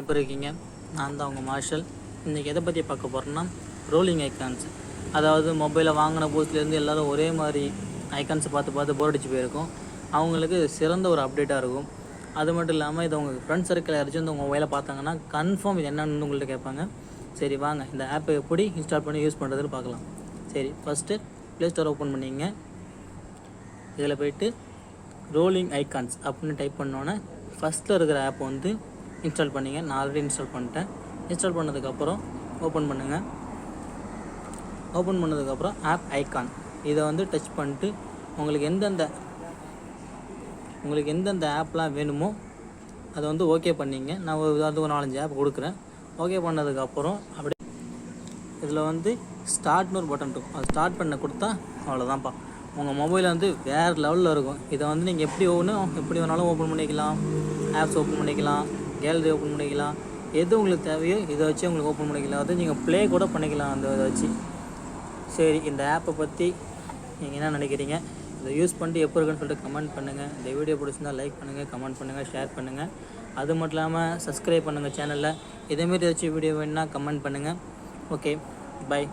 இப்போ இருக்கீங்க. நான் தான் உங்கள் மார்ஷல். இன்றைக்கி எதை பற்றி பார்க்க போகிறேன்னா ரோலிங் ஐக்கான்ஸ். அதாவது மொபைலை வாங்கின புதுசுலேருந்து எல்லோரும் ஒரே மாதிரி ஐக்கான்ஸை பார்த்து போர் அடிச்சு போயிருக்கும். அவங்களுக்கு சிறந்த ஒரு அப்டேட்டாக இருக்கும். அது மட்டும் இல்லாமல் இதை உங்கள் ஃப்ரெண்ட்ஸ் சர்க்கிள் யாராச்சும் வந்து உங்கள் மொபைலை பார்த்தாங்கன்னா கன்ஃபார்ம் இது என்னன்னு உங்கள்கிட்ட கேட்பாங்க. சரி வாங்க இந்த ஆப்பை எப்படி இன்ஸ்டால் பண்ணி யூஸ் பண்ணுறதுன்னு பார்க்கலாம். சரி ஃபஸ்ட்டு ப்ளே ஸ்டோர் ஓப்பன் பண்ணிங்க. இதில் போய்ட்டு ரோலிங் ஐக்கான்ஸ் அப்படின்னு டைப் பண்ணோன்னே ஃபஸ்ட்டில் இருக்கிற ஆப் வந்து இன்ஸ்டால் பண்ணிங்க. நான் ஆல்ரெடி இன்ஸ்டால் பண்ணிட்டேன். இன்ஸ்டால் பண்ணதுக்கப்புறம் ஓப்பன் பண்ணுங்கள். ஓப்பன் பண்ணதுக்கப்புறம் ஆப் ஐக்கான் இதை வந்து டச் பண்ணிட்டு உங்களுக்கு எந்தெந்த ஆப்லாம் வேணுமோ அதை வந்து ஓகே பண்ணிங்க. நான் ஒரு 4-5 ஆப் கொடுக்குறேன். ஓகே பண்ணதுக்கப்புறம் அப்படி இதில் வந்து ஸ்டார்ட்னு ஒரு பட்டன் இருக்கும். அது ஸ்டார்ட் பண்ண கொடுத்தா அவ்வளோதான்ப்பா. உங்கள் மொபைல் வந்து வேறு லெவலில் இருக்கும். இதை வந்து நீங்கள் எப்படி வேணாலும் ஓப்பன் பண்ணிக்கலாம். ஆப்ஸ் ஓப்பன் பண்ணிக்கலாம், கேலரி ஓப்பன் பண்ணிக்கலாம். எது உங்களுக்கு தேவையோ இதை வச்சு உங்களுக்கு ஓப்பன் பண்ணிக்கலாம். அது நீங்கள் ப்ளே கூட பண்ணிக்கலாம் அந்த இதை வச்சு. சரி இந்த ஆப்பை பற்றி நீங்கள் என்ன நினைக்கிறீங்க? இதை யூஸ் பண்ணிட்டு எப்போ இருக்குன்னு சொல்லிட்டு கமெண்ட் பண்ணுங்கள். இந்த வீடியோ பிடிச்சிருந்தால் லைக் பண்ணுங்கள், கமெண்ட் பண்ணுங்கள், ஷேர் பண்ணுங்கள். அது மட்டும் இல்லாமல் சப்ஸ்கிரைப் பண்ணுங்கள் சேனலில். இதேமாரி ஏதாச்சும் வீடியோ வேணுன்னா கமெண்ட் பண்ணுங்கள். Okay bye.